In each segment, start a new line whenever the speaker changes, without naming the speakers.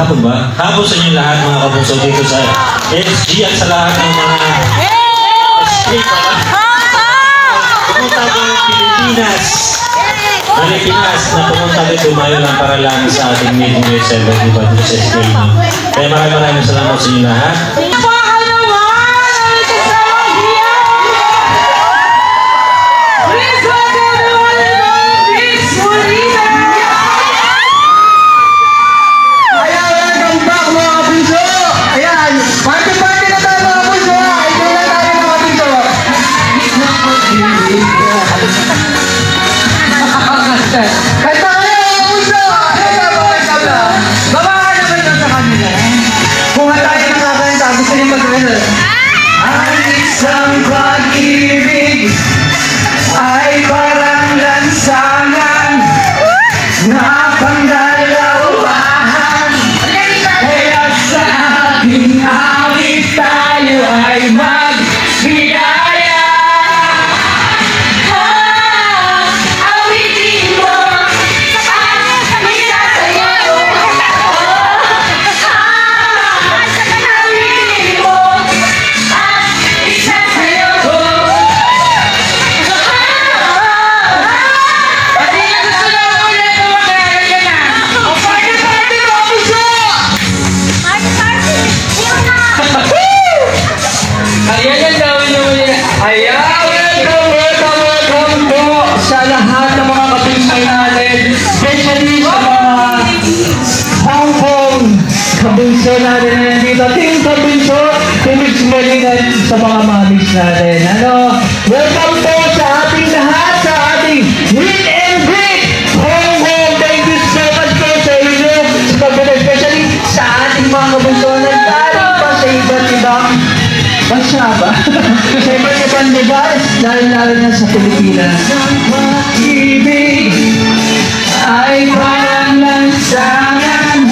Hapon ba? Hapon sa inyo lahat mga kabungso dito sa SG at sa lahat ng mga escape. Pumunta ko ng Pilipinas. Na pumunta dito mayo lang para lang sa ating meeting with 7 diba dito sa SG. Kaya maraming salamat sa inyo lahat.
Kabunso natin na nandito. Team Kabunso, sa mga mamis natin. Welcome po sa ating lahat, sa ating meet and greet. Home. Thank you so much po sa inyo. Especially sa ating mga kabunso na galing pa sa iba't ibang bansa ba? Sa iba't ibang lugar, lalo na sa Pilipinas. Ang pag-ibig ay parang lansangan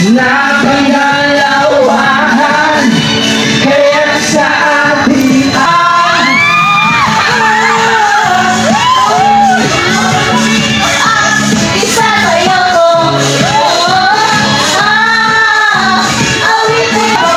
na pangalawahan, kaya sa ating
isasayaw ko awitin ko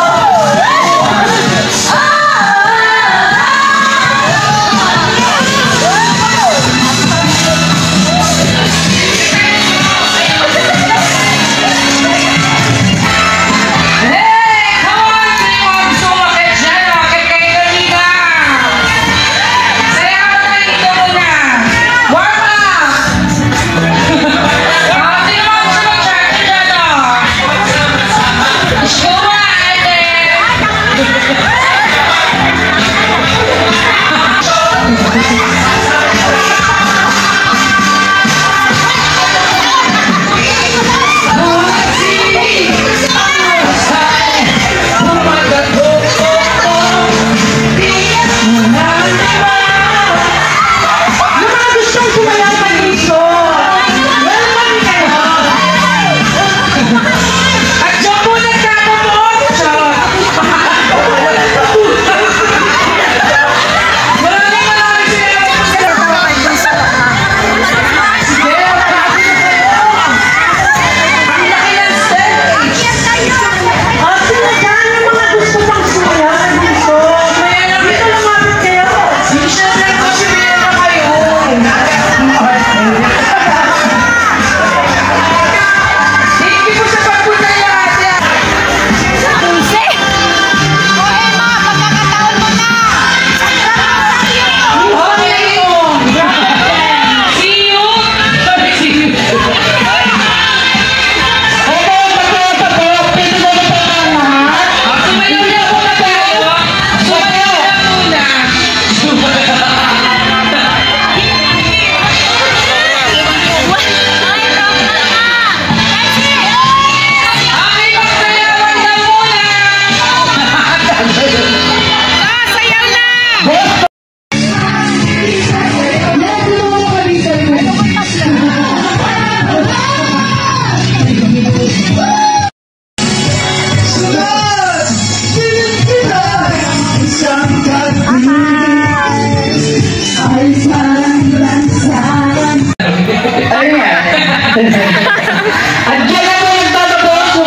At dyan na po yung tatapos kung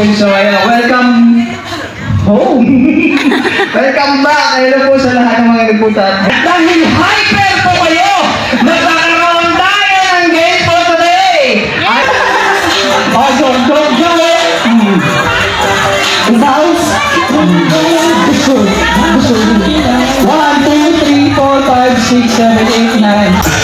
bunso. Ayan, welcome home. Welcome back. Hello po sa lahat ng mga nagpunta. Dahil hyper po kayo, magkakaroon tayo ng game for today. Oh, go. Ikaw? 1, 2, 3, 4, 5, 6, 7, 8, 9.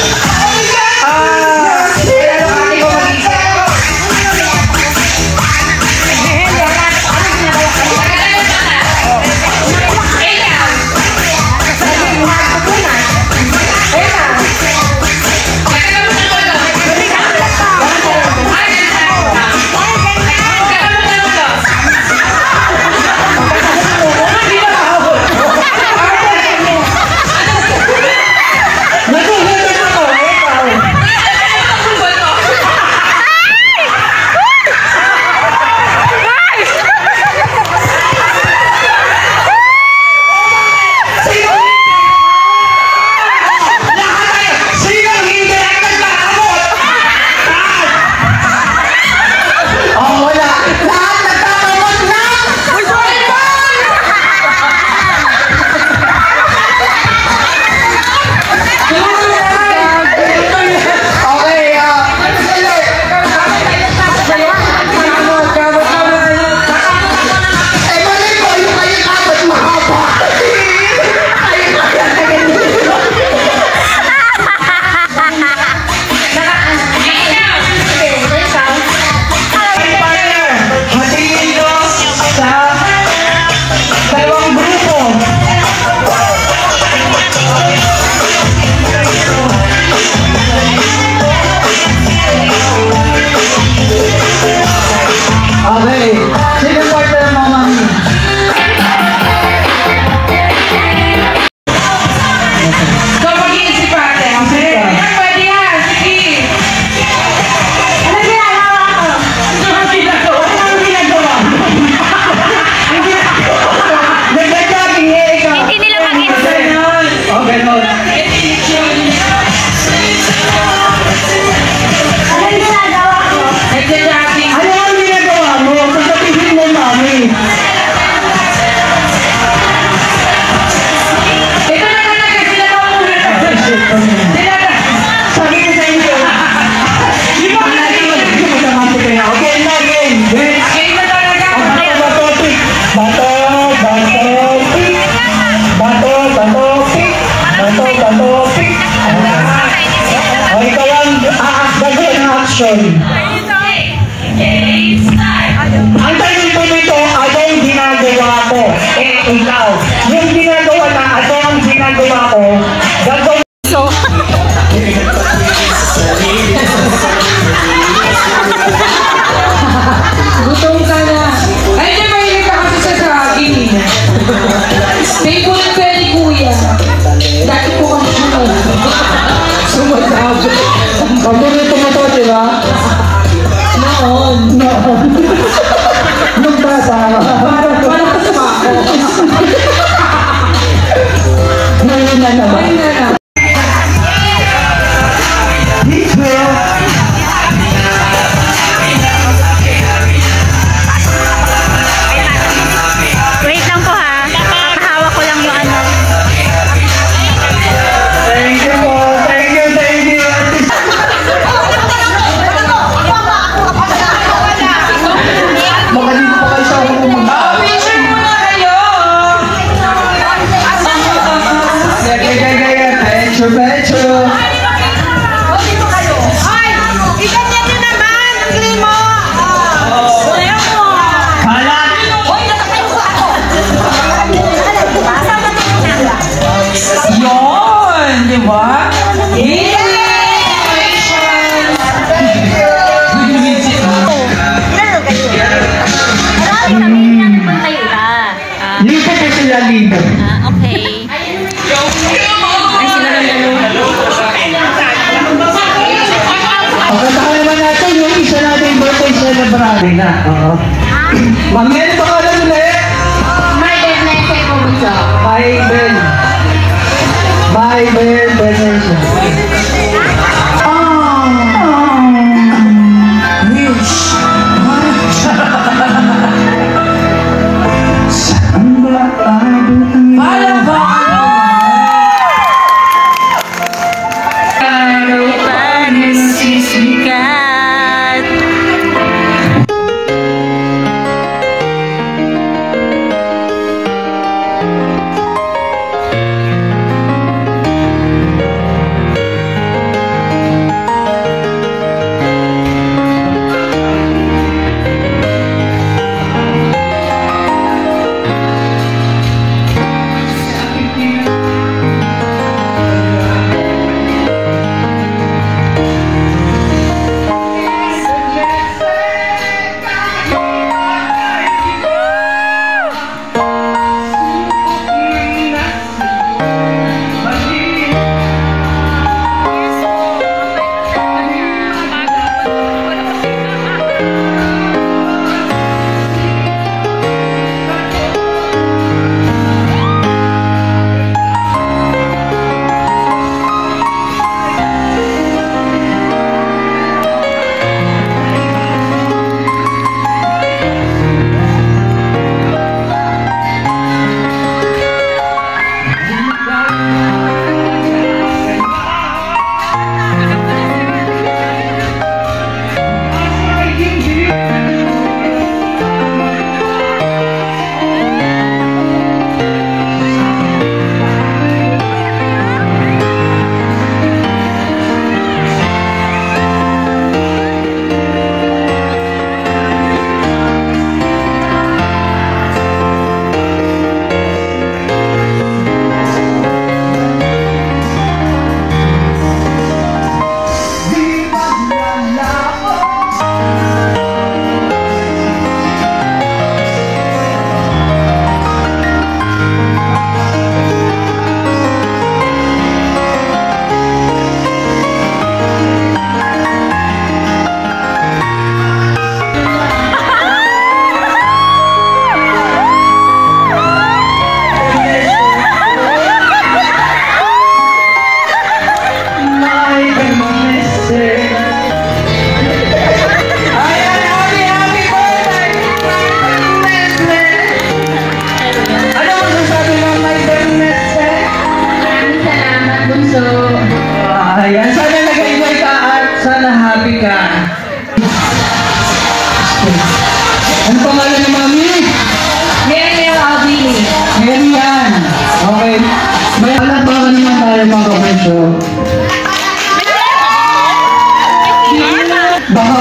Ang tanong po nito, ano yung ginagawa ko? Ikaw. Yung ginagawa na, ano ang ginagawa ko? Gagawin.
Gutom ka na. Ay, di mahilig ka kasi sa saging. Favorite ko ni Kuya. Dati po kami
Sumasabi. Paborito mo to, di ba?
noon.
Nung bata.
Malakas pa ako.
Ngayon na naman.
Ayun na na.
Wait lang po ha. Papahawak ko lang yung ano.
Thank you po. Thank you. Magalito pa kayo sa ako pumunta.
Picture muna kayo.
Medyo.
Dito kayo. Ay! Iganyan nyo naman! Ang limo! Ayaw mo!
Halat!
Hoy, nasakay ko ako! Kasama ko na.
Yun, di ba?
Marami kami na nagpunta yung iba.
Libo po sila libo.
Okay. Ay, sila lang dalawa.
Pagkataka naman natin yung isa natin birthday celebrate na. Oo. Mamel, pangalan ulit? Bible Venetia.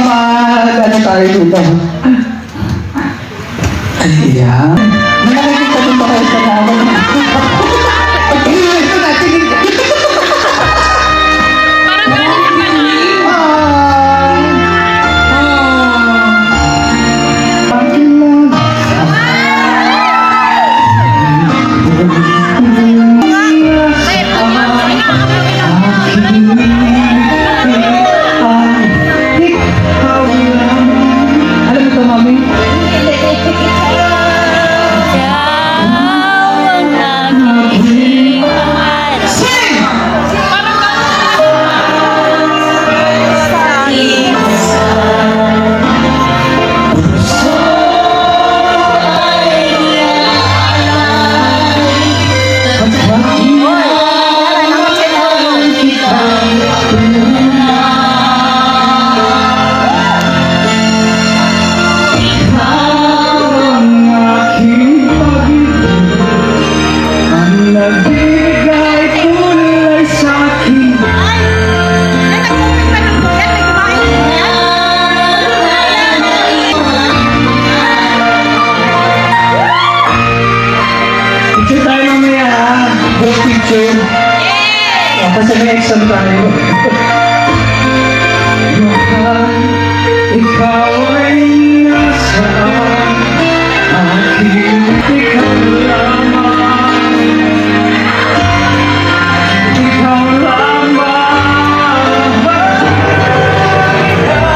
ano tayo dito? Ayan. Nakakita din ba kayo sa naman? Ito na, sige.
Parang galing ka na.
Alam mo ito, mami? Picture tayo mamaya, ha? Group picture. Kasi may exam tayo. Mahal, ikaw ay nasaan, aking ikaw lamang. Ikaw lamang. Ikaw ang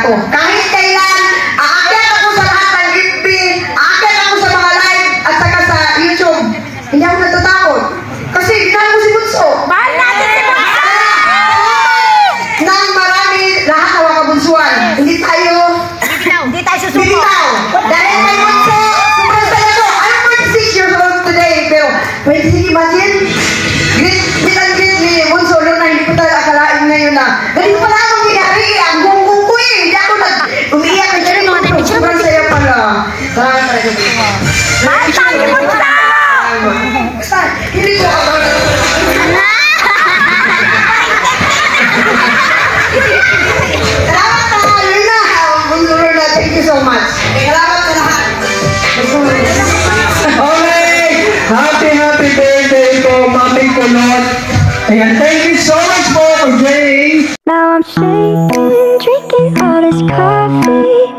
Kahit kailan, aakyat ako sa lahat ng FB, aakyat ako sa mga live at saka sa YouTube. Hindi ako natatakot. Kasi ginaan ko si Bunso.
Mahal natin si Bunso!
Nang marami, lahat na mga kabunsuan. Hindi tayo
susuko.
bibitaw. Dahil may Bunso, sobrang saya ko. I'm 46 years old today, pero 26, imagine? Great and great ni Bunso, Lord, na hindi ko tayo akalain ngayon na. Ganito pala akong ginari, ang gunggong ko eh. Hindi ako umiiyak na siya. Sobrang saya pala. Salamat talaga.
Mahal tayo si Bunso!
Basta, hindi ko Salamat na, Luna. Bunso, Lord, thank you so much. Salamat sa lahat.
Okay! Happy birthday to Mami Kulot. Ayan, thank you so much for joining.
Now I'm shaking, drinking all this coffee.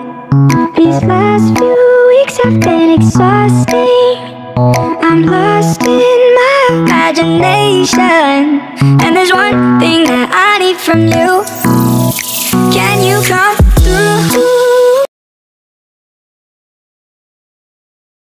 These last few weeks have been exhausting. I'm lost in my imagination, and there's one thing that I need from you.